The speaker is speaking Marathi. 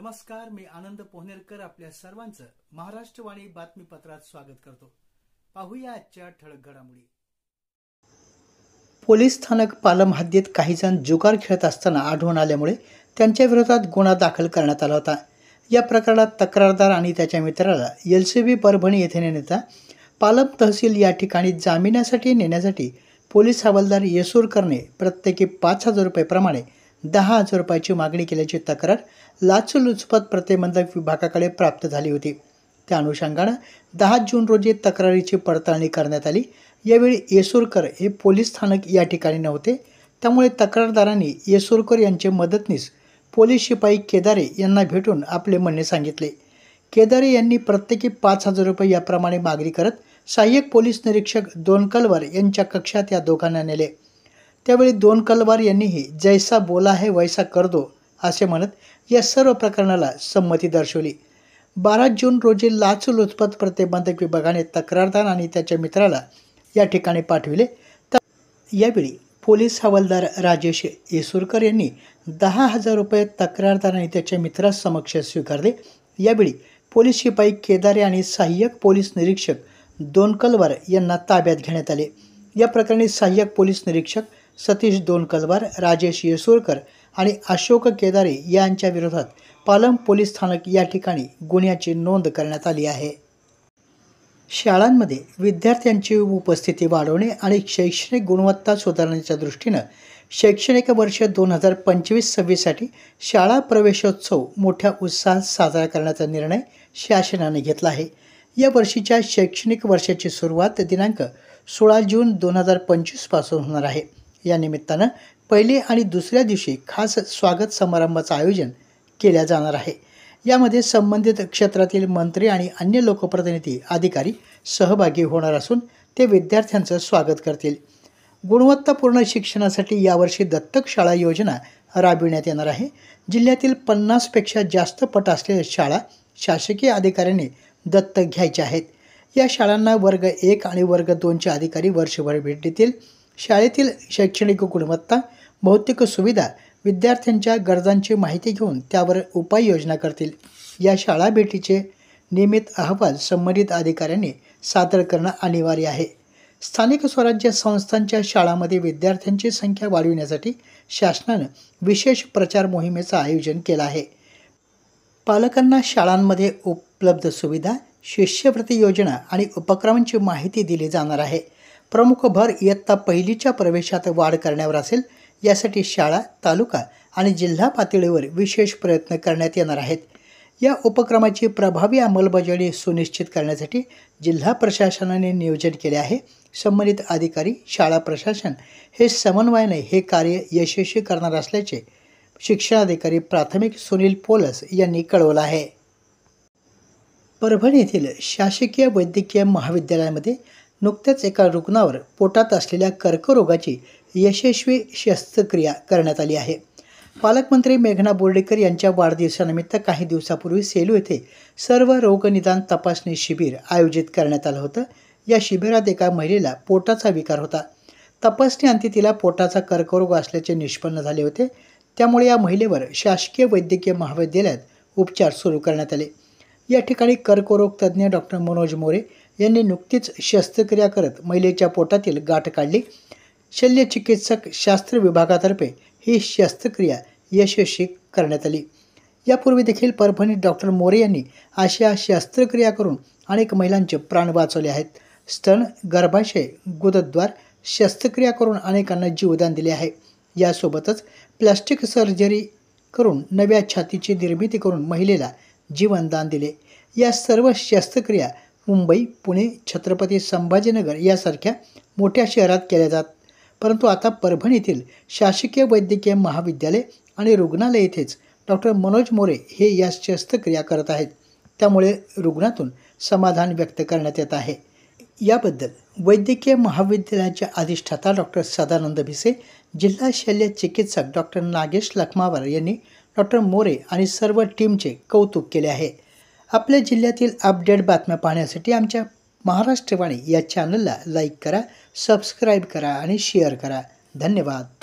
नमस्कार, मी आनंद पोहनेरकर आपल्या सर्वांचं महाराष्ट्रवाणी बातमीपत्रात स्वागत करतो। पाहूया आजच्या ठळक घडामोडी। पोलीस स्थानक पालम हद्दीत काही जण जुगार खेळत असताना आढळून आल्यामुळे त्यांच्या विरोधात गुन्हा दाखल करण्यात आला होता। या प्रकरणात तक्रारदार आणि त्याच्या मित्राला LCB परभणी येथे नेण्याचा पालम तहसील या ठिकाणी जामिनासाठी नेण्यासाठी पोलीस हवालदार येसूरकरने प्रत्येकी 5,000 रुपये प्रमाणे 10,000 रुपयाची मागणी केल्याची तक्रार लाचलुचपत प्रतिबंधक विभागाकडे प्राप्त झाली होती। त्या अनुषंगाने 10 जून रोजी तक्रारीची पडताळणी करण्यात आली। यावेळी येसूरकर हे पोलीस स्थानक या ठिकाणी नव्हते, त्यामुळे तक्रारदारांनी येसूरकर यांचे मदतनीस पोलीस शिपाई केदारे यांना भेटून आपले म्हणणे सांगितले। केदारे यांनी प्रत्येकी 5,000 रुपये याप्रमाणे मागणी करत सहाय्यक पोलीस निरीक्षक दोनकलवार यांच्या कक्षात या दोघांना नेले। त्यावेळी दोनकलवार यांनीही जैसा बोला है वैसा कर दो असे म्हणत या सर्व प्रकरणाला संमती दर्शवली। 12 जून रोजी लाचलुचपत प्रतिबंधक विभागाने तक्रारदार आणि त्याच्या मित्राला या ठिकाणी पाठविले। यावेळी पोलीस हवालदार राजेश येसूरकर यांनी 10,000 रुपये तक्रारदार आणि त्याच्या मित्रासमक्ष स्वीकारले। यावेळी पोलीस शिपाई केदारे आणि सहाय्यक पोलीस निरीक्षक दोनकलवार यांना ताब्यात घेण्यात आले। या प्रकरणी सहाय्यक पोलीस निरीक्षक सतीश दोनकलवार, राजेश येसूरकर आणि अशोक केदारे यांच्या विरोधात पालम पोलीस स्थानक या ठिकाणी गुन्ह्याची नोंद करण्यात आली आहे। शाळांमध्ये विद्यार्थ्यांची उपस्थिती वाढवणे आणि शैक्षणिक गुणवत्ता सुधारण्याच्या दृष्टीने शैक्षणिक वर्ष 2025-26 साठी शाळा प्रवेशोत्सव मोठ्या उत्साहात साजरा करण्याचा निर्णय शासनाने घेतला आहे। या वर्षीच्या शैक्षणिक वर्षाची सुरुवात दिनांक 16 जून 2025 पासून होणार आहे। या निमित्ताने पहिली आणि दुसऱ्या दिवशी खास स्वागत समारंभाचे आयोजन केले जाणार आहे। यामध्ये संबंधित क्षेत्रातील मंत्री आणि अन्य लोकप्रतिनिधी अधिकारी सहभागी होणार असून ते विद्यार्थ्यांचे स्वागत करतील। गुणवत्तापूर्ण शिक्षणासाठी यावर्षी दत्तक शाळा योजना राबविण्यात येणार आहे। जिल्ह्यातील 50 पेक्षा जास्त पट असलेल्या शाळा शासकीय अधिकाऱ्यांनी दत्तक घ्यायच्या आहेत। या शाळांना वर्ग 1 आणि वर्ग 2चे अधिकारी वर्षभर भेट देतील। शाळेतील शैक्षणिक गुणवत्ता, भौतिक सुविधा, विद्यार्थ्यांच्या गरजांची माहिती घेऊन त्यावर उपाययोजना करतील। या शाळा भेटीचे नियमित अहवाल संबंधित अधिकाऱ्यांनी सादर करणं अनिवार्य आहे। स्थानिक स्वराज्य संस्थांच्या शाळांमध्ये विद्यार्थ्यांची संख्या वाढविण्यासाठी शासनाने विशेष प्रचार मोहिमेचं आयोजन केलं आहे। पालकांना शाळांमध्ये उपलब्ध सुविधा, शिष्यवृत्ती योजना आणि उपक्रमांची माहिती दिली जाणार आहे। प्रमुख भर इयत्ता पहिलीच्या प्रवेशात वाढ करण्यावर असेल। यासाठी शाळा, तालुका आणि जिल्हा पातळीवर विशेष प्रयत्न करण्यात येणार आहेत। या उपक्रमाची प्रभावी अंमलबजावणी सुनिश्चित करण्यासाठी जिल्हा प्रशासनाने नियोजन केले आहे। संबंधित अधिकारी, शाळा प्रशासन हे समन्वयाने हे कार्य यशस्वी करणार असल्याचे शिक्षणाधिकारी प्राथमिक सुनील पोलस यांनी कळवलं आहे। परभणी येथील शासकीय वैद्यकीय महाविद्यालयामध्ये नुकत्याच एका रुग्णावर पोटात असलेल्या कर्करोगाची यशस्वी शस्त्रक्रिया करण्यात आली आहे। पालकमंत्री मेघना बोर्डीकर यांच्या वाढदिवसानिमित्त काही दिवसापूर्वी सेलू येथे सर्व रोगनिदान तपासणी शिबिर आयोजित करण्यात आलं होतं। या शिबिरात एका महिलेला पोटाचा विकार होता। तपासणीअंती तिला पोटाचा कर्करोग असल्याचे निष्पन्न झाले होते। त्यामुळे या महिलेवर शासकीय वैद्यकीय महाविद्यालयात उपचार सुरू करण्यात आले। या ठिकाणी कर्करोग तज्ज्ञ डॉक्टर मनोज मोरे यांनी नुकतीच शस्त्रक्रिया करत महिलेच्या पोटातील गाठ काढली। शल्यचिकित्सक शास्त्र विभागातर्फे ही शस्त्रक्रिया यशस्वी करण्यात आली। यापूर्वी देखील परभणीत डॉक्टर मोरे यांनी अशा शस्त्रक्रिया करून अनेक महिलांचे प्राण वाचवले आहेत। स्तन, गर्भाशय, गुदद्वार शस्त्रक्रिया करून अनेकांना जीवदान दिले आहे। यासोबतच प्लास्टिक सर्जरी करून नव्या छातीची निर्मिती करून महिलेला जीवनदान दिले। या सर्व शस्त्रक्रिया मुंबई, पुणे, छत्रपती संभाजीनगर यासारख्या मोठ्या शहरात केल्या जातात, परंतु आता परभणी येथील शासकीय वैद्यकीय महाविद्यालय आणि रुग्णालय येथेच डॉक्टर मनोज मोरे हे या शस्त्रक्रिया करत आहेत। त्यामुळे रुग्णातून समाधान व्यक्त करण्यात येत आहे। याबद्दल वैद्यकीय महाविद्यालयाचे अधिष्ठाता डॉक्टर सदानंद भिसे, जिल्हा शल्य चिकित्सक डॉक्टर नागेश लखमावर यांनी डॉक्टर मोरे आणि सर्व टीमचे कौतुक केले आहे। आपल्या जिल्ह्यातील अपडेट बातम्या पाहण्यासाठी आमच्या महाराष्ट्रवाणी या चॅनलला लाईक करा, सबस्क्राईब करा आणि शेअर करा। धन्यवाद।